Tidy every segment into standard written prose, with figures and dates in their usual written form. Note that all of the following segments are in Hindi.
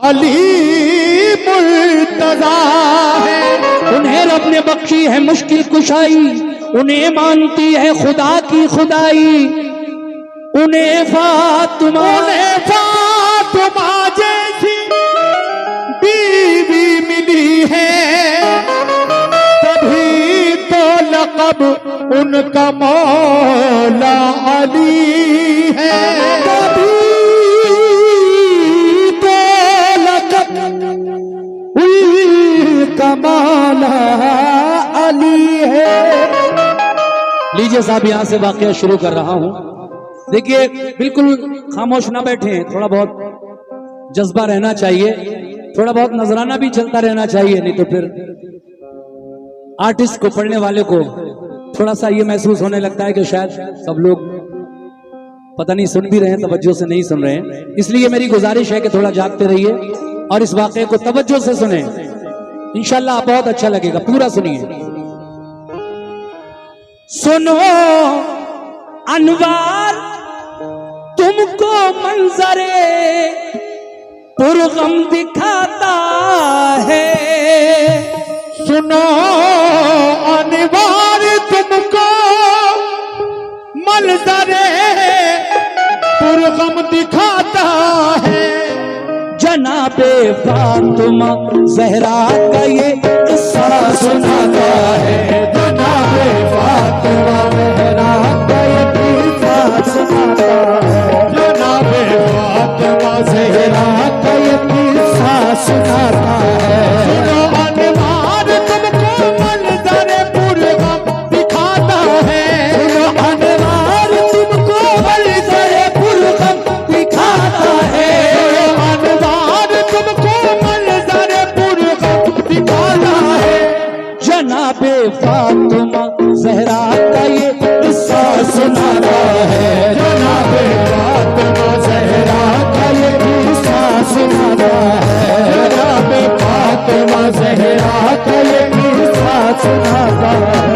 अली मुर्तजा है। उन्हें रब ने बख्शी है मुश्किल कुशाई, उन्हें मानती है खुदा की खुदाई। उन्हें फातिमा जैसी बीवी मिली है, तभी तो लक़ब उनका मौला अली है। तभी तो लक़ब उनका मौला अली है। लीजिए साहब, यहां से वाकया शुरू कर रहा हूं। देखिए, बिल्कुल खामोश ना बैठे, थोड़ा बहुत जज्बा रहना चाहिए, थोड़ा बहुत नजराना भी चलता रहना चाहिए, नहीं तो फिर आर्टिस्ट को, पढ़ने वाले को थोड़ा सा ये महसूस होने लगता है कि शायद सब लोग पता नहीं सुन भी रहे हैं, तवज्जो से नहीं सुन रहे हैं। इसलिए मेरी गुजारिश है कि थोड़ा जागते रहिए और इस वाकये को तवज्जो से सुने। इंशाल्लाह बहुत अच्छा लगेगा, पूरा सुनिए। सुनो अनवार, तुमको मंजरे पुरगम दिखाता है। सुनो अनवार, तुमको मंजरे पुरगम दिखाता है। जनाबे फातिमा ज़हरा का ये किस्सा सुनाता है। जनाबे फातिमा ज़हरा का ये किस्सा सुनाता है। जनाबे फातिमा ज़हरा का ये किस्सा सुनाता है। सुनो अनवार, तुमको मंज़रे पुरगम दिखाता है। सुनो अनवार, तुमको मंज़रे पुरगम दिखाता है। अनवार, तुमको मंज़रे पुरगम दिखाता है। जनाबे फातिमा ज़हरा का ये किस्सा सुनाता है। जनाबे फातिमा ज़हरा का ये किस्सा सुनाता है। जनाबे फातिमा ज़हरा का ये किस्सा सुनाता है।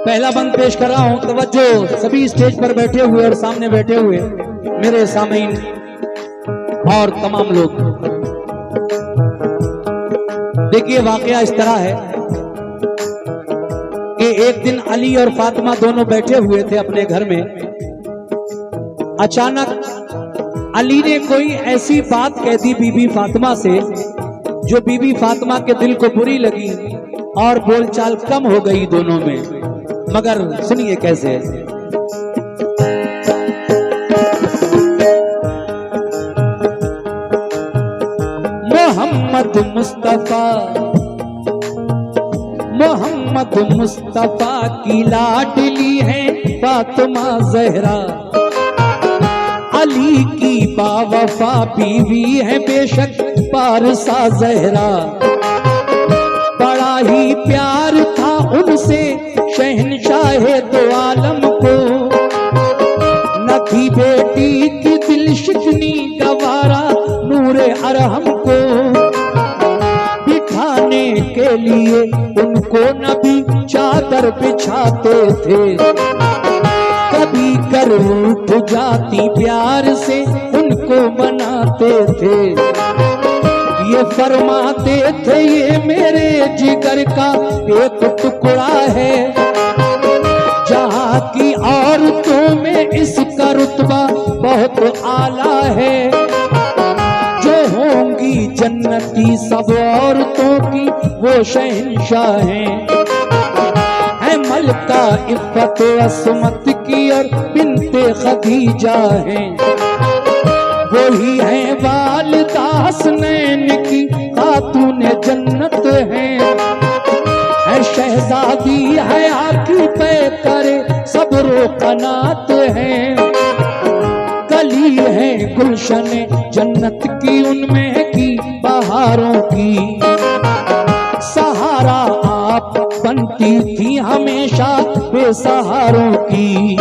पहला बंद पेश कर रहा हूं, तवज्जो सभी स्टेज पर बैठे हुए और सामने बैठे हुए मेरे सामीन और तमाम लोग। देखिए, वाकया इस तरह है कि एक दिन अली और फातिमा दोनों बैठे हुए थे अपने घर में। अचानक अली ने कोई ऐसी बात कह दी बीबी फातिमा से जो बीबी फातिमा के दिल को बुरी लगी और बोलचाल कम हो गई दोनों में। मगर सुनिए कैसे। मोहम्मद मुस्तफा की लाडली है फातिमा ज़हरा, अली की बावफा बीवी है बेशक पारसा ज़हरा। बड़ा ही प्यार था उनसे शहनशाहे दो आलम को, न थी बेटी की दिल शिकनी गवारा नूरे अरहम को। बिठाने के लिए उनको नबी चादर बिछाते थे, कभी कर उठ जाती प्यार से उनको मनाते थे। ये फरमाते थे ये मेरे जिगर का एक टुकड़ा है, जहाँ की औरतों में इसका रुतबा बहुत आला है। जो होंगी जन्नती सब औरतों की वो शहंशाह हैं, है मलका इफ़्फ़त असमत की और बिन्ते खदीजा हैं। वही है वालिदा हसनैन की खातून जन्नत है शहजादी है आखी पे करे सब्रो कनात है। कली है गुलशन जन्नत की उनमें की बहारों की, सहारा आप बनती थी हमेशा बेसहारों की।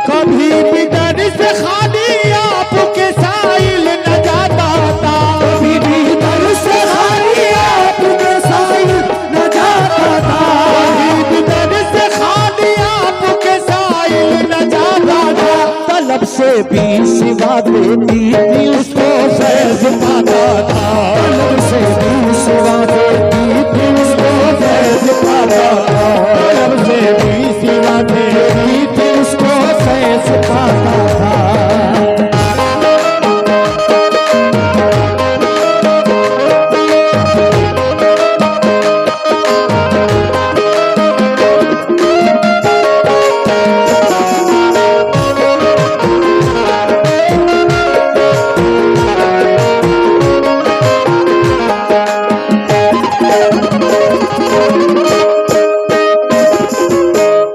कभी भी दर से खाली आपके साइल न जाता था, कभी भी दर से खाली आपके साइल न जाता था, कभी भी दर से खाली आपके साइल न जाता था। तलब से भी सिवा देती थी उसको फैज पाता था, तलब से भी सिवा देती थी उसको फैज पाता था, तलब से भी सिवा देती थी उसको फैज पाता था।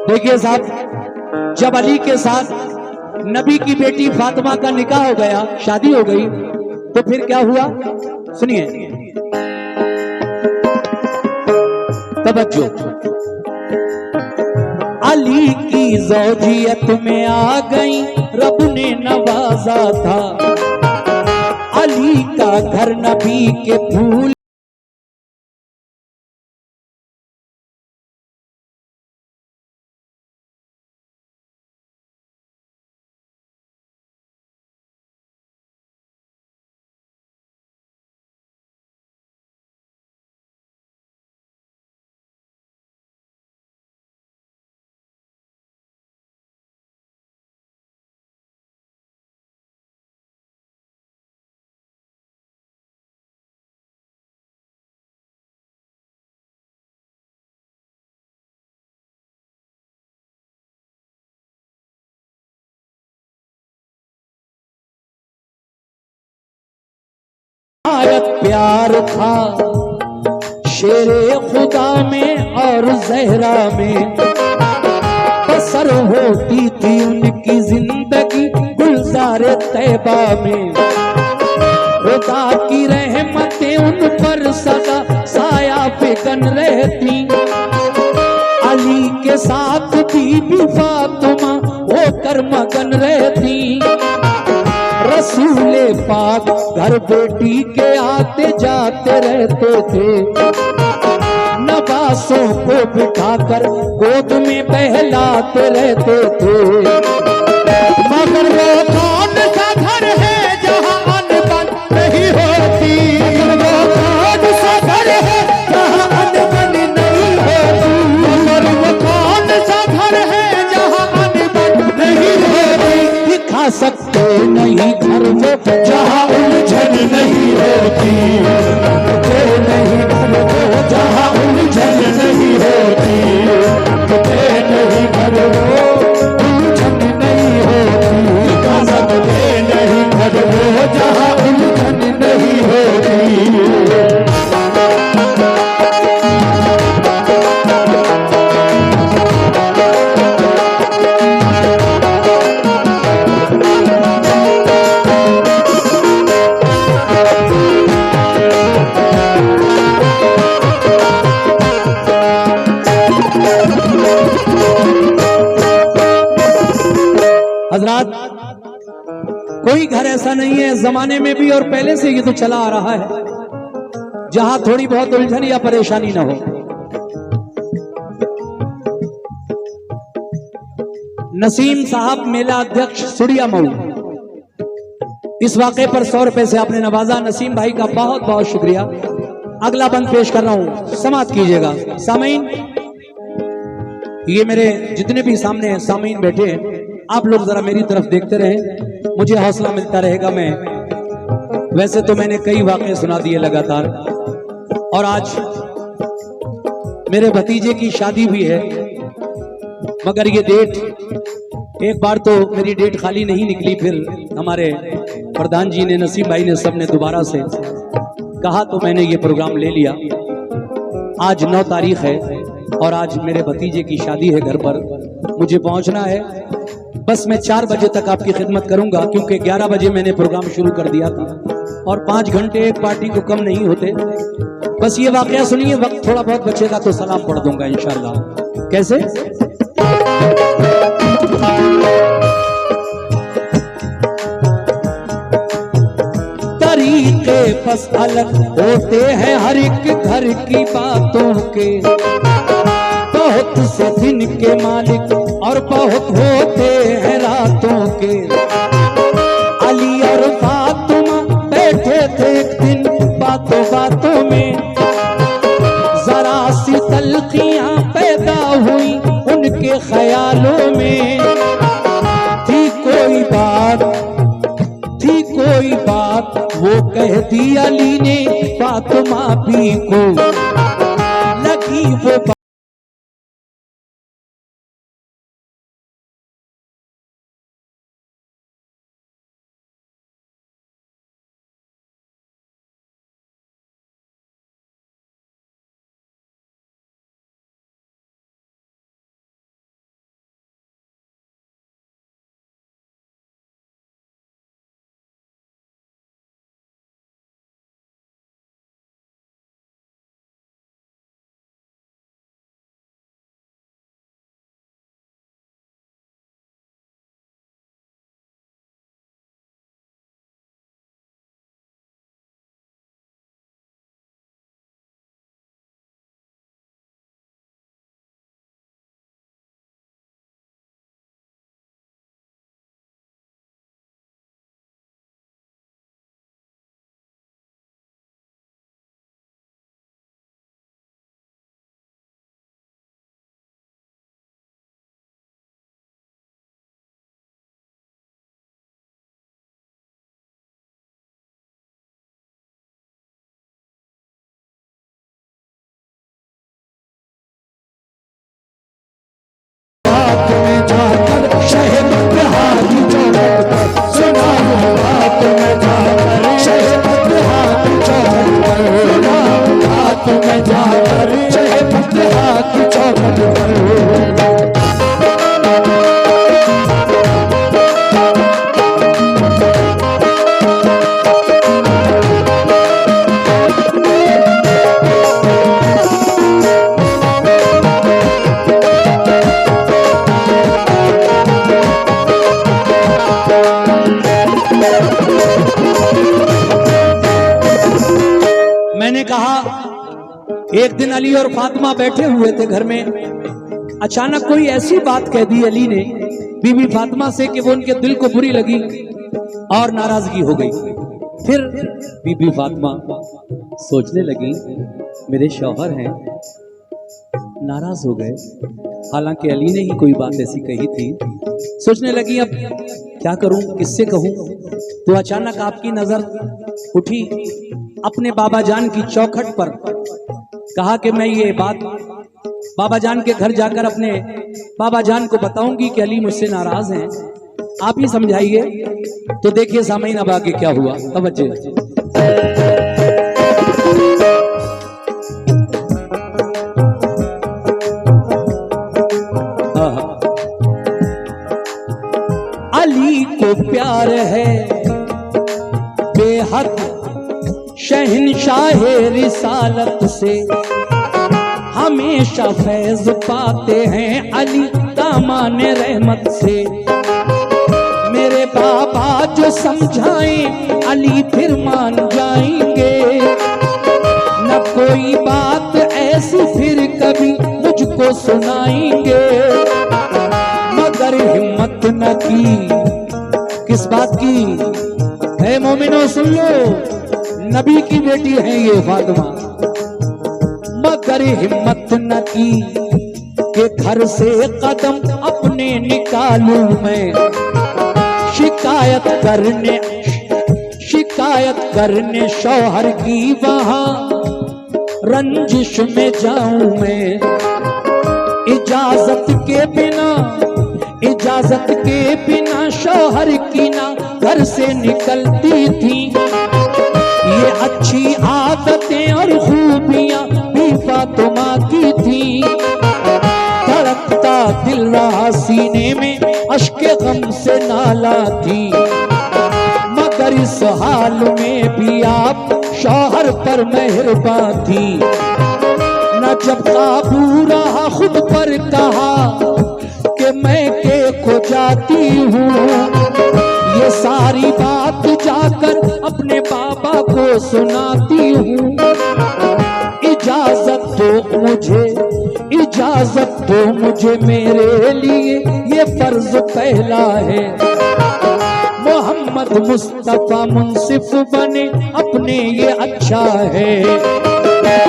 देखिए साहब, जब अली के साथ नबी की बेटी फातिमा का निकाह हो गया, शादी हो गई, तो फिर क्या हुआ सुनिए, तवज्जो। अली की ज़ौजियत में आ गई, रब ने नवाजा था। अली का घर नबी के फूल प्यार था शेरे खुदा में और जहरा में, बसर होती थी उनकी जिंदगी गुलजारे तैबा में। खुदा की रहमतें उन पर सदा साया फिकन रहती। अली के साथ बीबी फातिमा होकर मगन रहती। रसूले पाक घर बेटी के आते जाते रहते थे। नवासों को बिठाकर गोद में बहलाते रहते थे। मगर वो कौन सा घर है जहाँ अनबन नहीं होती, मगर वो कौन सा घर है जहाँ अनबन नहीं होती, मगर वो कौन सा घर है जहाँ अनबन नहीं होती। दिखा सकते नहीं घर वो जहाँ उलझन नहीं होती, नहीं घर वो जहाँ उलझन नहीं होती, नहीं घर वो उलझन नहीं होती, नहीं घर वो जहाँ उलझन नहीं होती। हजरात, कोई घर ऐसा नहीं है इस जमाने में भी और पहले से ये तो चला आ रहा है जहां थोड़ी बहुत उलझन या परेशानी ना हो। नसीम साहब मेला अध्यक्ष सुड़िया मऊ, इस वाक़े पर 100 रुपए से आपने नवाजा। नसीम भाई का बहुत बहुत शुक्रिया। अगला बंद पेश कर रहा हूं, समाप्त कीजिएगा। सामीन, ये मेरे जितने भी सामने सामीन बैठे हैं, आप लोग जरा मेरी तरफ देखते रहें, मुझे हौसला मिलता रहेगा। मैं वैसे तो मैंने कई वाक़े सुना दिए लगातार, और आज मेरे भतीजे की शादी भी है, मगर ये डेट एक बार तो मेरी डेट खाली नहीं निकली। फिर हमारे प्रधान जी ने, नसीम भाई ने, सबने दोबारा से कहा तो मैंने ये प्रोग्राम ले लिया। आज 9 तारीख है और आज मेरे भतीजे की शादी है, घर पर मुझे पहुंचना है। बस मैं 4 बजे तक आपकी खिदमत करूंगा, क्योंकि 11 बजे मैंने प्रोग्राम शुरू कर दिया था और 5 घंटे एक पार्टी को कम नहीं होते। बस ये वाकया सुनिए, वक्त थोड़ा बहुत बचेगा तो सलाम पढ़ दूंगा इंशाल्लाह। कैसे? तरीके बस अलग होते हैं हर एक घर की बातों के, बहुत से दिन के मालिक और बहुत होते हैं रातों के। अली और फातिमा बैठे थे एक दिन बातों बातों में, जरा सी तल्खियां पैदा हुई उनके ख्यालों में। थी कोई बात वो कह दी अली ने फातिमा भी को, लगी वो बात एक दिन अली और फातिमा बैठे हुए थे घर में, अचानक कोई ऐसी बात कह दी अली ने बीबी फातिमा से कि वो उनके दिल को बुरी लगी और नाराजगी हो गई। फिर बीबी फातिमा सोचने लगी मेरे शौहर हैं, नाराज हो गए, हालांकि अली ने ही कोई बात ऐसी कही थी। सोचने लगी अब क्या करूं, किससे कहूं। तो अचानक आपकी नजर उठी अपने बाबा जान की चौखट पर। कहा कि मैं ये बात बाबा जान के घर जाकर अपने बाबा जान को बताऊंगी कि अली मुझसे नाराज हैं, आप ही समझाइए। तो देखिए सामईन अब आगे क्या हुआ, तवज्जो। अली को प्यार है बेहद शहंशाहे रिसालत से, हमेशा फैज पाते हैं अली दामान रहमत से। मेरे बाबा जो समझाएं अली फिर मान जाएंगे, न कोई बात ऐसी फिर कभी मुझको सुनाएंगे। मगर हिम्मत न की, किस बात की है मोमिनो, सुन लो, नबी की बेटी है ये फातिमा। मगर हिम्मत न की कि घर से कदम अपने निकालूं मैं, शिकायत करने शौहर की वहां रंजिश में जाऊं मैं। इजाजत के बिना शौहर की ना घर से निकलती थी। ये अच्छी आदतें और खूबियां भी फातिमा की थी। धड़कता दिल रहा सीने में, अश्के गम से नाला थी। मगर इस हाल में भी आप शौहर शौहर पर मेहरबान थी, न जब काबू रहा खुद पर कहा कि मैं के खो जाती हूँ। ये सारी बात जाकर अपने बाबा को सुनाती हूँ। इजाजत दो मुझे, इजाजत दो मुझे, मेरे लिए ये फर्ज पहला है। मोहम्मद मुस्तफा मुंसिफ बने अपने ये अच्छा है।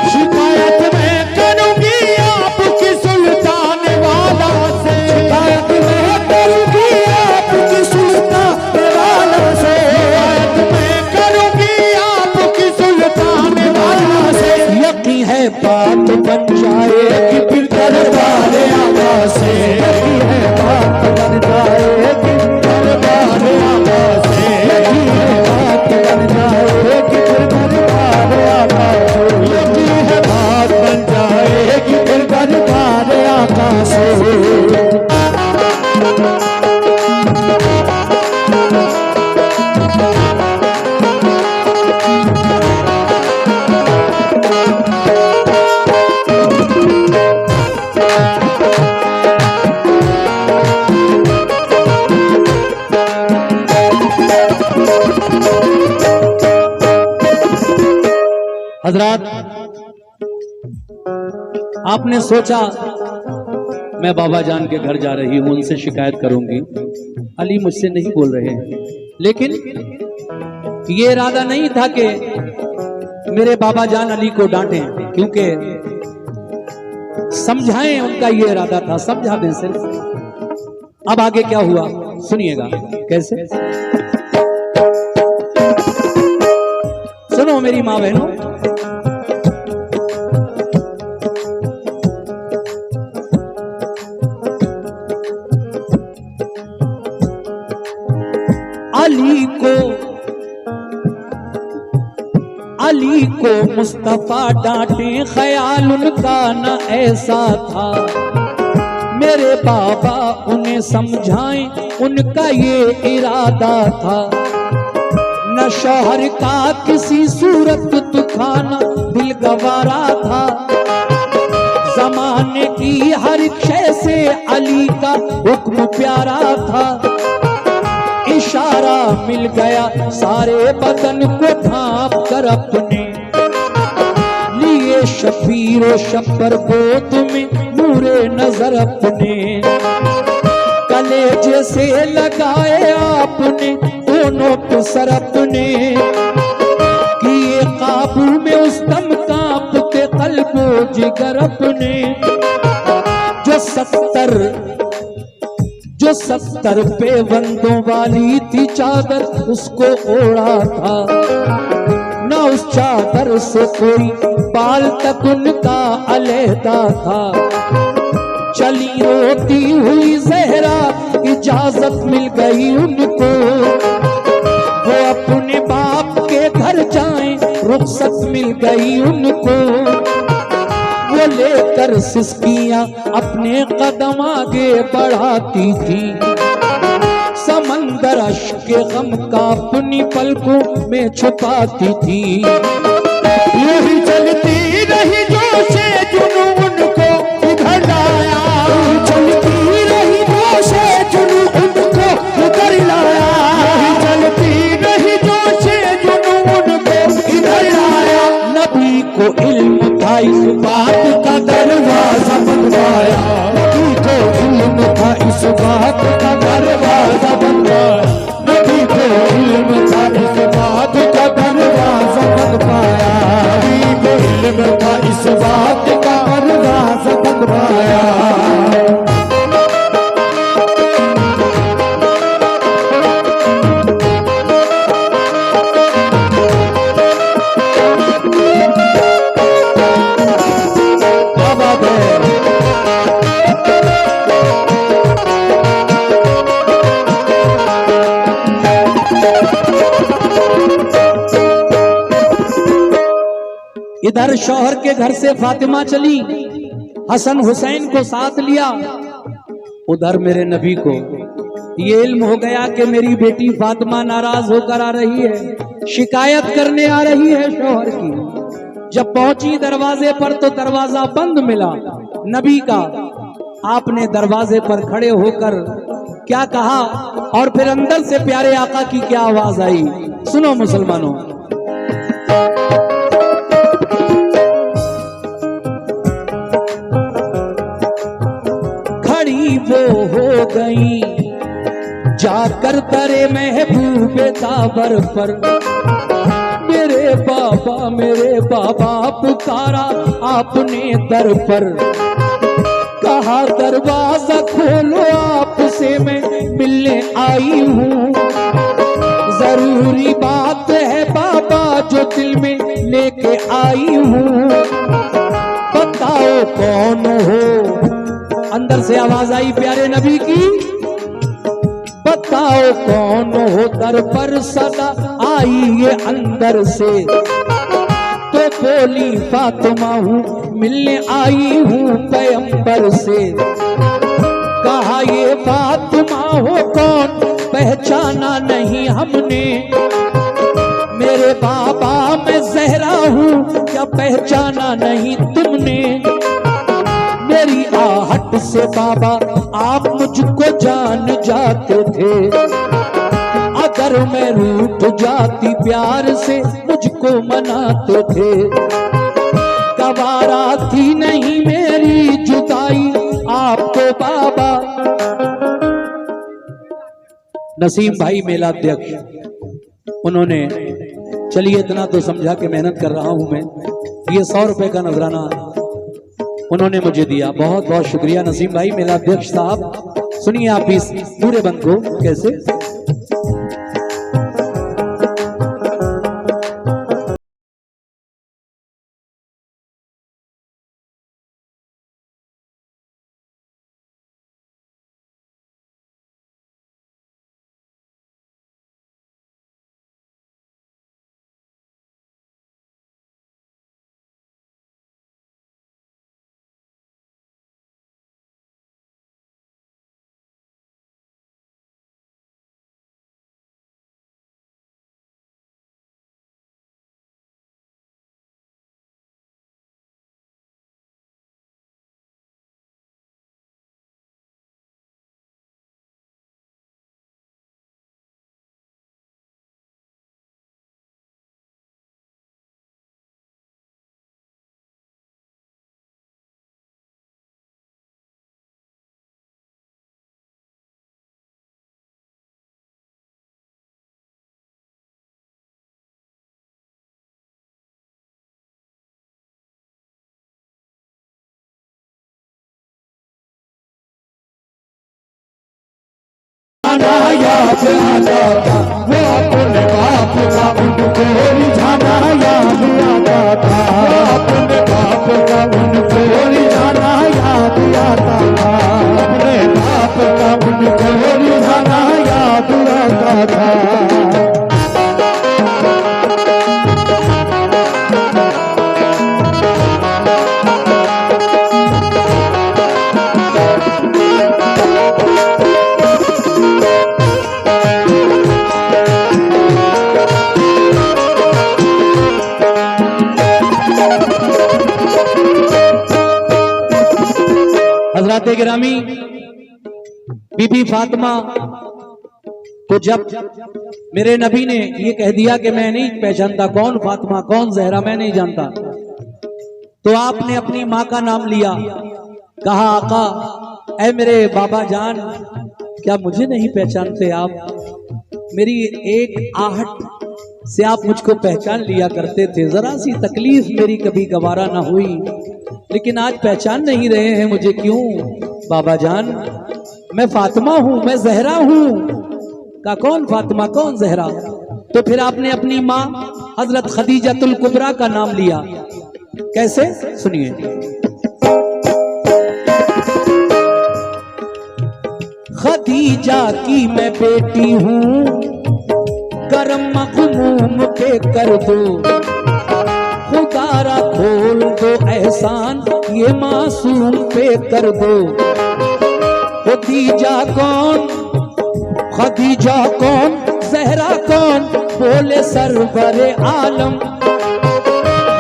शिकायत मैं करूंगी आपकी सुल्तान वाला से, शिकायत मैं करूंगी आपकी सुल्तान वाला से, शिकायत मैं करूंगी आपकी सुल्तान वाला से। यकीन है बात बन जाएगी फिर दरबार आका से, यकीन है बात बन जाएगी दरबार आका से, यकीन है बात बन जाएगी फिर दरबार आका से, यकीन है बात बन जाएगी फिर दरबार आका से। हजरात, आपने सोचा मैं बाबा जान के घर जा रही हूं, उनसे शिकायत करूंगी। अली मुझसे नहीं बोल रहे हैं, लेकिन ये इरादा नहीं था कि मेरे बाबा जान अली को डांटें, क्योंकि समझाएं, उनका ये इरादा था, समझा दें सिर्फ। अब आगे क्या हुआ सुनिएगा। कैसे? सुनो मेरी माँ बहनों, अली को मुस्तफा डांटे, ख्याल उनका न ऐसा था। मेरे बाबा उन्हें समझाएं, उनका ये इरादा था। न शौहर का किसी सूरत दुखाना दिल गवारा था। जमाने की हर शय से अली का हुक्म प्यारा था। इशारा मिल गया सारे बदन को ढांप कर अपने लिए, शबीर व शब्बर गोद में नूरे नजर अपने। कलेजे से लगाए आपने दोनों पे सर अपने, किए काबू में उस दम कांपते कल्बो जिगर अपने। जो 70 पेवंदों वाली थी चादर, उसको ओढ़ा था। न उस चादर से कोई बाल तक उनका अलहदा था। चली रोती हुई जहरा, इजाजत मिल गई उनको। वो अपने बाप के घर जाएं, रुखसत मिल गई उनको। वो लेकर सिसकियां अपने कदम आगे बढ़ाती थी। समंदर अश्क के गम का अपनी पलकों में छुपाती थी। यही चलती रही जोशे जुनून को इधर लाया, चलती रही जोशे जुनून को इधर लाया। यही चलती रही जोशे जुनून को इधर लाया। नबी को इल्म था इस बात का दरवाजा बनवाया, नबी को इल्म था इस बात का दरवाजा बनवाया। नबी को इल्म था इस बात का दरवाजा बनवाया। नबी को इल्म था इस बात का दरवाजा बनवाया। इधर शौहर के घर से फातिमा चली, हसन हुसैन को साथ लिया। उधर मेरे नबी को ये इल्म हो गया कि मेरी बेटी फातिमा नाराज होकर आ रही है, शिकायत करने आ रही है शौहर की। जब पहुंची दरवाजे पर तो दरवाजा बंद मिला नबी का। आपने दरवाजे पर खड़े होकर क्या कहा और फिर अंदर से प्यारे आका की क्या आवाज आई, सुनो मुसलमानों। खड़ी वो हो गई जाकर दरे महबूबे ताबर पर, मेरे बाबा पुकारा आपने दर पर। कहा दरवाजा खोलो आपसे मैं मिलने आई हूँ, जरूरी बात है बाबा जो दिल में लेके आई हूँ। बताओ कौन हो, अंदर से आवाज आई प्यारे नबी की, बताओ कौन हो दर पर सदा आई ये अंदर से। तो बोली फातिमा हूँ मिलने आई हूँ पैगंबर से। कहा ये फातिमा हो कौन पहचाना नहीं हमने, मेरे बाबा मैं ज़हरा हूँ क्या पहचाना नहीं तुमने। मेरी आहट से बाबा आप मुझको जान जाते थे, अगर मैं रूठ जाती प्यार से मुझको मनाते थे। गवारा थी नहीं मेरी जुदाई आपको बाबा। नसीम भाई मेलाध्यक्ष, उन्होंने चलिए इतना तो समझा के मेहनत कर रहा हूं मैं, ये 100 रुपए का नजराना उन्होंने मुझे दिया, बहुत बहुत शुक्रिया नसीम भाई मेलाध्यक्ष साहब। सुनिए आप इस पूरे बंद को कैसे। याद आता था वो अपने बाप का उनको रिझाना याद आता था, अपने बाप का उनको रिझाना याद आता था, अपने बाप का उनको रिझाना याद आता था। हज़रात गिरामी, बीबी फातिमा तो जब मेरे नबी ने ये कह दिया कि मैं नहीं पहचानता कौन फातिमा कौन ज़हरा मैं नहीं जानता, तो आपने अपनी माँ का नाम लिया। कहा आका ऐ मेरे बाबा जान, क्या मुझे नहीं पहचानते आप? मेरी एक आहट से आप मुझको पहचान लिया करते थे, जरा सी तकलीफ मेरी कभी गवारा ना हुई, लेकिन आज पहचान नहीं रहे हैं मुझे क्यों? बाबा जान मैं फातिमा हूं, मैं ज़हरा हूं। का कौन फातिमा कौन ज़हरा? तो फिर आपने अपनी माँ हजरत खदीजतुल कुबरा का नाम लिया। कैसे? सुनिए। खदीजा की मैं बेटी हूँ, करम मखमूम पे कर दो, खुदारा खोल दो एहसान ये मासूम पे कर दो। खदीजा कौन, खदीजा कौन, ज़हरा कौन? बोले सरवरे आलम,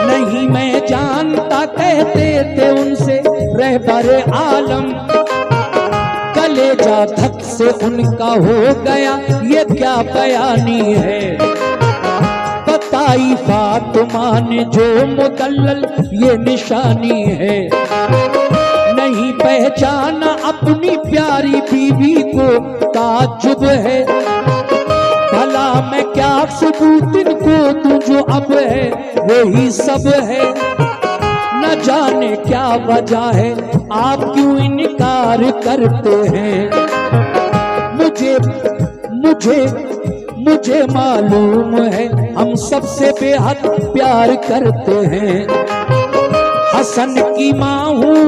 नहीं मैं कहते थे उनसे रहबरे आलम, कलेजा धक से उनका हो गया ये क्या बयानी है। बताई फातिमा ने जो मुदल्लल ये निशानी है, नहीं पहचाना अपनी प्यारी बीवी को ताज्जुब है। भला मैं क्या सबूत इनको दूं जो अब है वही सब है। न जाने क्या वजह है आप क्यों इनकार करते हैं। मुझे मुझे मुझे मालूम है हम सबसे बेहद प्यार करते हैं। हसन की माँ हूं,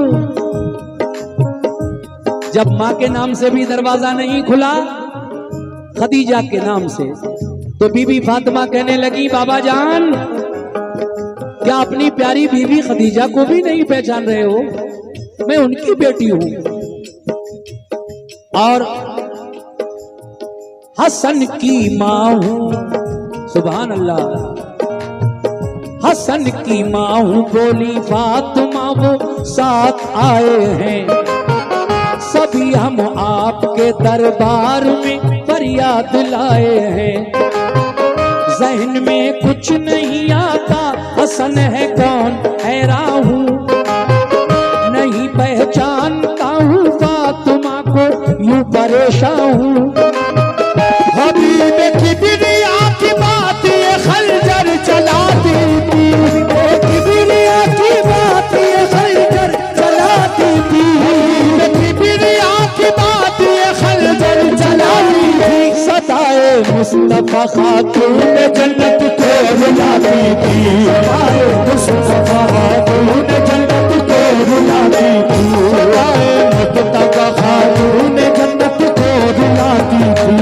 जब माँ के नाम से भी दरवाजा नहीं खुला खदीजा के नाम से, तो बीबी फातिमा कहने लगी बाबा जान क्या अपनी प्यारी बीवी खदीजा को भी नहीं पहचान रहे हो? मैं उनकी बेटी हूं। और हसन की माँ हूं, सुभान अल्लाह, हसन की माँ हूं बोली फातिमा वो साथ आए हैं। सभी हम आपके दरबार में फरियाद लाए हैं। जहन में कुछ नहीं आता हसन है कौन हैरान हूं, नहीं पहचानता हूं फातिमा को यूं परेशान हूं। हबीब किबरिया की बात ये खंजर चलाती थी, किबरिया की बात ये खंजर चलाती थी, किबरिया की बात ये खंजर चलाती थी। सदाए मुस्तफा खातून जन्नत को रुलाती थी, सदाए मुस्तफा खातून जन्नत को रुलाती थी, सदाए मुस्तफा खातून जन्नत को रुलाती थी,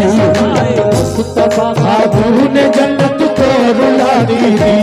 मुस्तफा खातून जन्नत को रुलाती थी।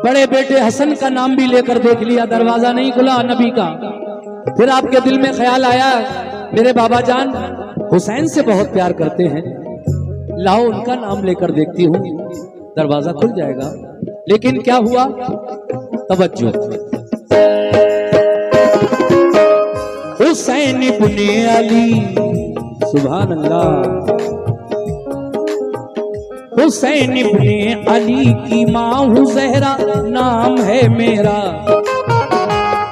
बड़े बेटे हसन का नाम भी लेकर देख लिया, दरवाजा नहीं खुला नबी का। फिर आपके दिल में ख्याल आया मेरे बाबा जान हुसैन से बहुत प्यार करते हैं, लाओ उनका नाम लेकर देखती हूँ दरवाजा खुल जाएगा। लेकिन क्या हुआ, तवज्जो, हुसैन इब्ने अली, सुभान अल्लाह, हुसैन इब्ने अली की माँ हूँ ज़हरा नाम है मेरा।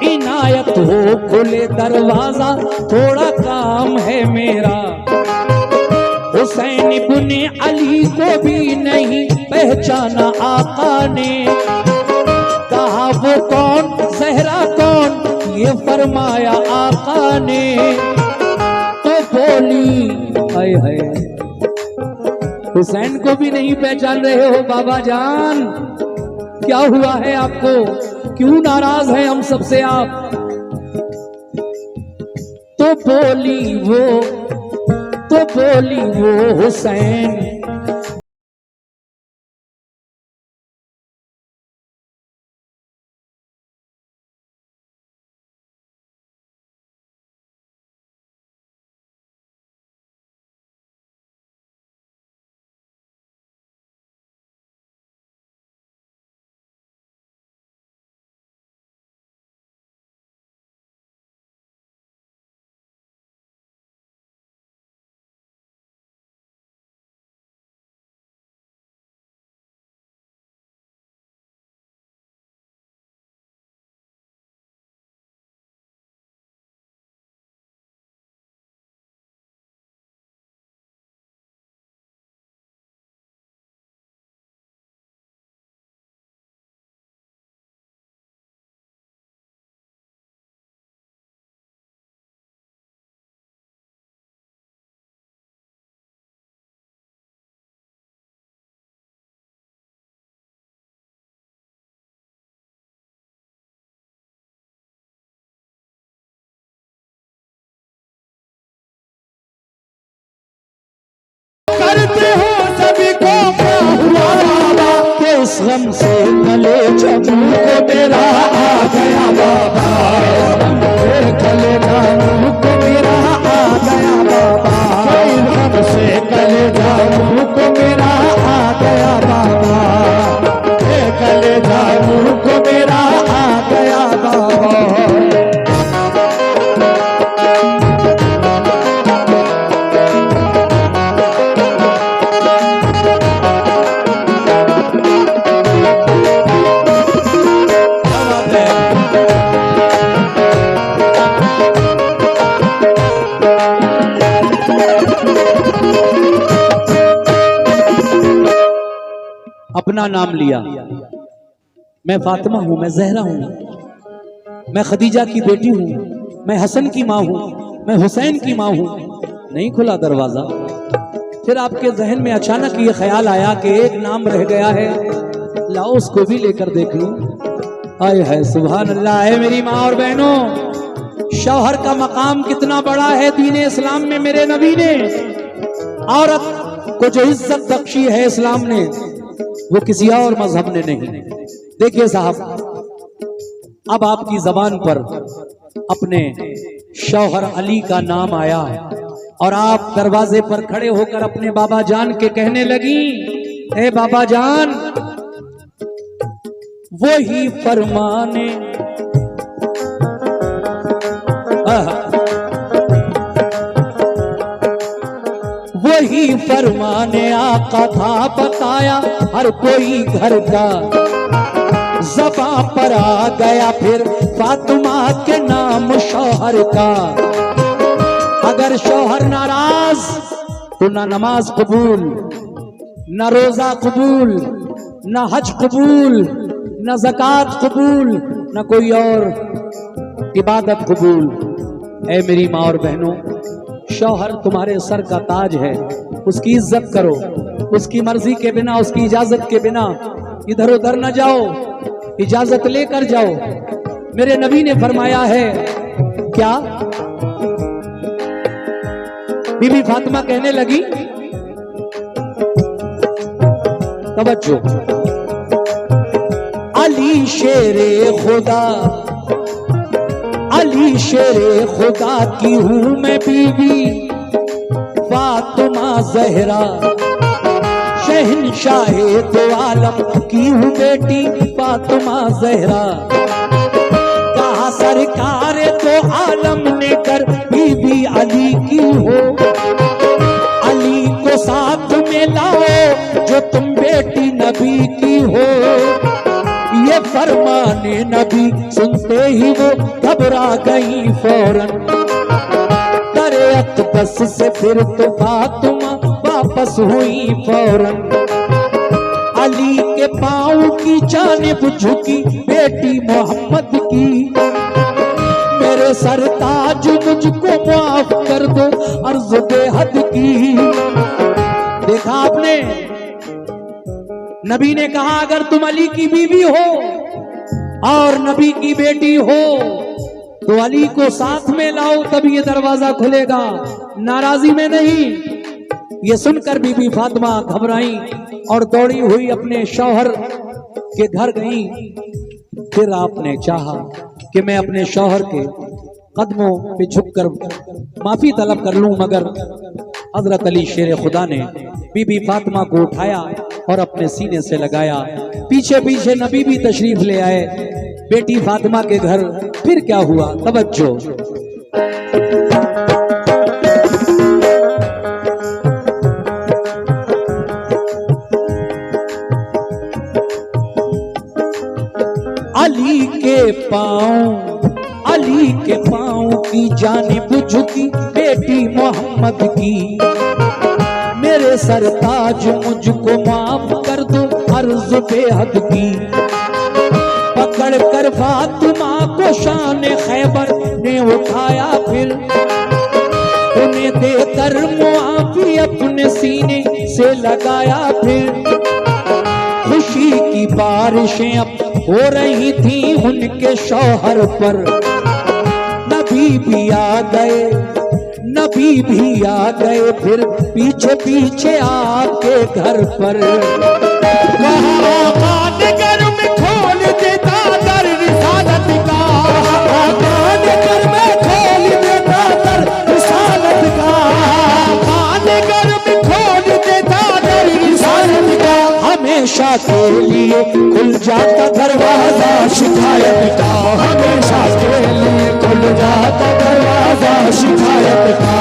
इनायत हो खुले दरवाजा थोड़ा काम है मेरा। हुसैन इब्ने अली को भी नहीं पहचाना आका ने, कहा वो कौन ज़हरा कौन ये फरमाया आका ने। तो बोली हाय हाय हुसैन को भी नहीं पहचान रहे हो बाबा जान, क्या हुआ है आपको, क्यों नाराज हैं हम सबसे आप। तो बोली वो हुसैन अपना नाम लिया। मैं फातिमा हूं, मैं जहरा हूं, मैं खदीजा की बेटी हूं, मैं हसन की मां हूं, मैं हुसैन की मां हूं। नहीं खुला दरवाजा। फिर आपके जहन में अचानक ये ख्याल आया कि एक नाम रह गया है, लाओ उसको भी लेकर देख लूं। आए है सुभान अल्लाह। है मेरी माँ और बहनों, शौहर का मकाम कितना बड़ा है दीन इस्लाम में। मेरे नबी ने औरत को जो इज्जत बख्शी है इस्लाम ने, वो किसी और मजहब ने नहीं। देखिए साहब, अब आपकी जबान पर अपने शौहर अली का नाम आया और आप दरवाजे पर खड़े होकर अपने बाबा जान के कहने लगी, ए बाबा जान, वो ही फरमाने वही फरमाने आका था बताया, हर कोई घर का ज़बां पर आ गया फिर फातिमा के नाम शौहर का। अगर शौहर नाराज तो ना नमाज कबूल, ना रोजा कबूल, ना हज कबूल, ना ज़कात कबूल, ना कोई और इबादत कबूल। ऐ मेरी माँ और बहनों, शौहर तुम्हारे सर का ताज है, उसकी इज्जत करो। उसकी मर्जी के बिना, उसकी इजाजत के बिना इधर उधर न जाओ, इजाजत लेकर जाओ। मेरे नबी ने फरमाया है क्या? बीबी फातिमा कहने लगी, तवज्जो, अली शेरे खुदा, अली शेरे खुदा की हूं मैं बीवी, फातिमा जहरा शहंशाहे दो आलम की हूं बेटी, फातिमा जहरा। कहा सरकार दो आलम ने कर बीबी अली की हो, अली को साथ में लाओ जो तुम बेटी नबी की हो। ये फरमाने नबी सुनते ही वो घबरा गई फौरन, करे अक़दस से फिर तो फातिमा वापस हुई फौरन। अली के पाँव की जानिब झुकी बेटी मोहम्मद की, मेरे सरताज मुझको माफ कर दो अर्ज़ बेहद की। देखा आपने, नबी ने कहा अगर तुम अली की बीवी हो और नबी की बेटी हो तो अली को साथ में लाओ, तब ये दरवाजा खुलेगा, नाराजी में नहीं। ये सुनकर बीबी फातिमा घबराई और दौड़ी हुई अपने शौहर के घर गई। फिर आपने चाहा कि मैं अपने शौहर के कदमों पे झुककर माफी तलब कर लूं, मगर हजरत अली शेर खुदा ने बीबी फातिमा को उठाया और अपने सीने से लगाया। पीछे पीछे नबी भी तशरीफ ले आए बेटी फातिमा के घर। फिर क्या हुआ, तवज्जो, अली के पाँव की जानिब झुकी बेटी मोहम्मद की, मेरे सरताज मुझको माफ कर दो अर्ज़ बेहद की। पकड़ कर फातिमा को शान खैबर ने उठाया, फिर उन्हें देकर मुआफी अपने सीने से लगाया। फिर खुशी की बारिशें अब हो रही थी उनके शौहर पर, नबी भी आ गए, नबी भी आ गए फिर पीछे पीछे आके घर पर। घर में खोल देता दर रिसालत का, घर में खोल देता दर रिसालत का, घर में खोल देता दर रिसालत का। हमेशा के लिए खुल जाता दरवाजा शिकायत का, हमेशा के लिए खुल जाता दरवाजा शिकायत का,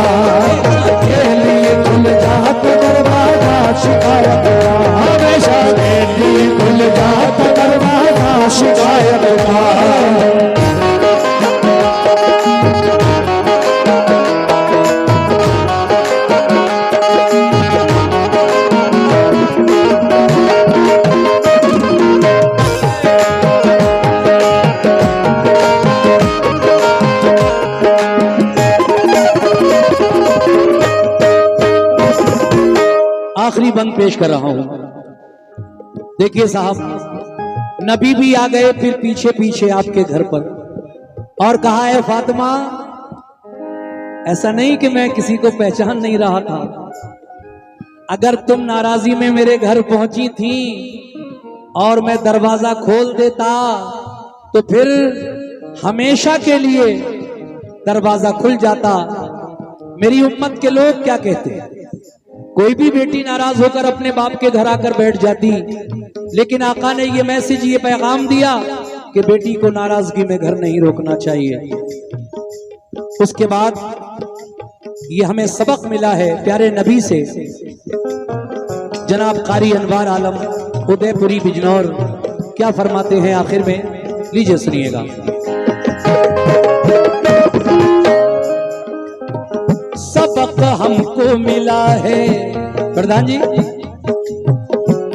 के लिए खुल जाता दरवाजा शिकायत का, हमेशा के लिए खुल जाता दरवाजा शिकायत का। कर रहा हूं। देखिए साहब, नबी भी आ गए फिर पीछे पीछे आपके घर पर और कहा है फातिमा, ऐसा नहीं कि मैं किसी को पहचान नहीं रहा था, अगर तुम नाराजी में मेरे घर पहुंची थी और मैं दरवाजा खोल देता तो फिर हमेशा के लिए दरवाजा खुल जाता। मेरी उम्मत के लोग क्या कहते हैं, कोई भी बेटी नाराज होकर अपने बाप के घर आकर बैठ जाती, लेकिन आका ने ये मैसेज, ये पैगाम दिया कि बेटी को नाराजगी में घर नहीं रोकना चाहिए। उसके बाद ये हमें सबक मिला है प्यारे नबी से। जनाब कारी अनवार आलम उदयपुरी बिजनौर क्या फरमाते हैं आखिर में, लीजिए सुनिएगा। सबक हमको मिला है प्रधान जी,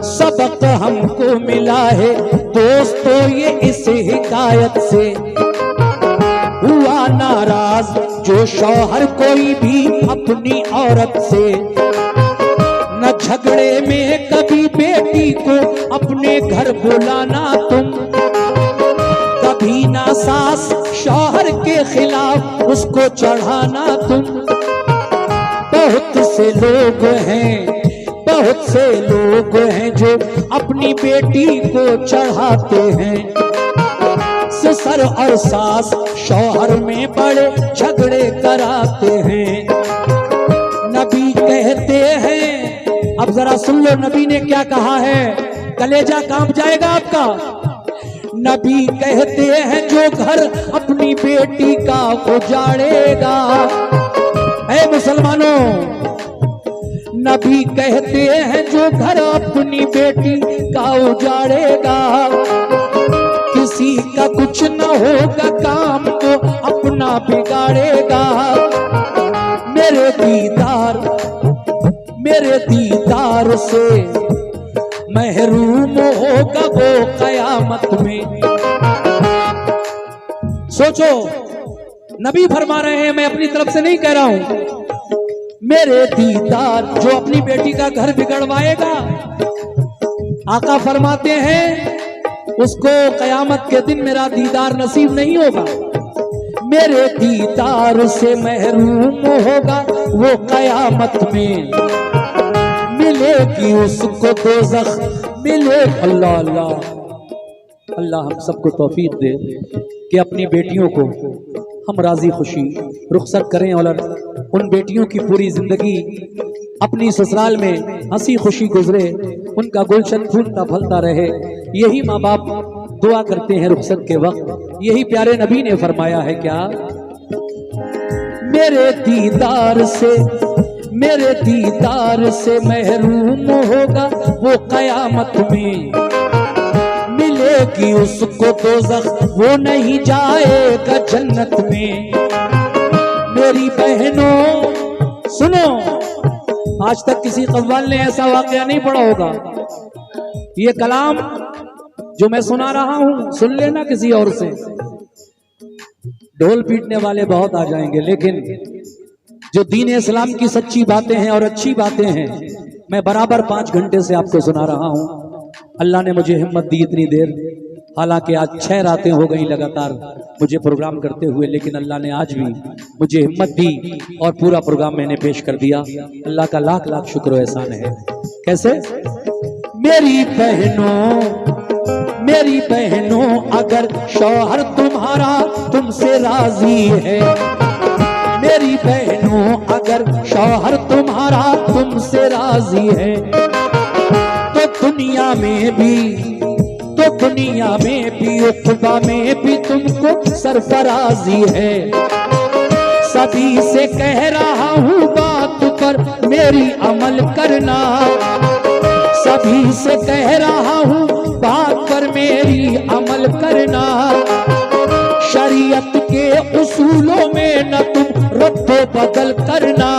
सबक हमको मिला है दोस्तों ये इस हिकायत से, हुआ नाराज जो शौहर कोई भी अपनी औरत से, न झगड़े में कभी बेटी को अपने घर बुलाना तुम, कभी ना सास शौहर के खिलाफ उसको चढ़ाना तुम। बहुत से लोग हैं, बहुत से लोग हैं जो अपनी बेटी को चढ़ाते हैं, ससुर और सास शौहर में बड़े झगड़े कराते हैं। नबी कहते हैं, अब जरा सुन लो नबी ने क्या कहा है, कलेजा कांप जाएगा आपका। नबी कहते हैं जो घर अपनी बेटी का उजाड़ेगा, ऐ मुसलमानों, नबी कहते हैं जो घर अपनी बेटी का उजाड़ेगा, किसी का कुछ न होगा काम को अपना बिगाड़ेगा। मेरे दीदार से महरूम होगा वो कयामत में। सोचो, नबी फरमा रहे हैं, मैं अपनी तरफ से नहीं कह रहा हूं, मेरे दीदार जो अपनी बेटी का घर बिगड़वाएगा, आका फरमाते हैं उसको कयामत के दिन मेरा दीदार नसीब नहीं होगा। मेरे दीदार से महरूम होगा वो कयामत में, मिलेगी उसको दोज़ख मिले। अल्लाह अल्लाह अल्लाह हम सबको तौफीक दे कि अपनी बेटियों को हम राजी खुशी रुखसत करें और उन बेटियों की पूरी जिंदगी अपनी ससुराल में हंसी खुशी गुजरे, उनका गुलशन फूलता फलता रहे। यही माँ बाप दुआ करते हैं रुखसत के वक्त। यही प्यारे नबी ने फरमाया है क्या, मेरे दीदार से महरूम होगा वो कयामत में, मिलेगी उसको दोज़ख वो नहीं जाएगा जन्नत में। मेरी बहनों सुनो, आज तक किसी कव्वाल ने ऐसा वाकया नहीं पढ़ा होगा। ये कलाम जो मैं सुना रहा हूं सुन लेना किसी और से, ढोल पीटने वाले बहुत आ जाएंगे, लेकिन जो दीन इस्लाम की सच्ची बातें हैं और अच्छी बातें हैं, मैं बराबर 5 घंटे से आपको सुना रहा हूं। अल्लाह ने मुझे हिम्मत दी इतनी देर, हालांकि आज 6 रातें हो गई लगातार मुझे प्रोग्राम करते हुए, लेकिन अल्लाह ने आज भी मुझे हिम्मत दी और पूरा प्रोग्राम मैंने पेश कर दिया। अल्लाह का लाख लाख शुक्र एहसान है। कैसे? मेरी बहनों अगर शौहर तुम्हारा तुमसे राजी है, मेरी बहनों अगर शौहर तुम्हारा तुमसे राजी है, तो दुनिया में भी उक़बा में भी तुमको सरफराजी है। सभी से कह रहा हूँ बात पर मेरी अमल करना, सभी से कह रहा हूँ बात पर मेरी अमल करना। शरीयत के उसूलों में न तुम रद्द बदल करना।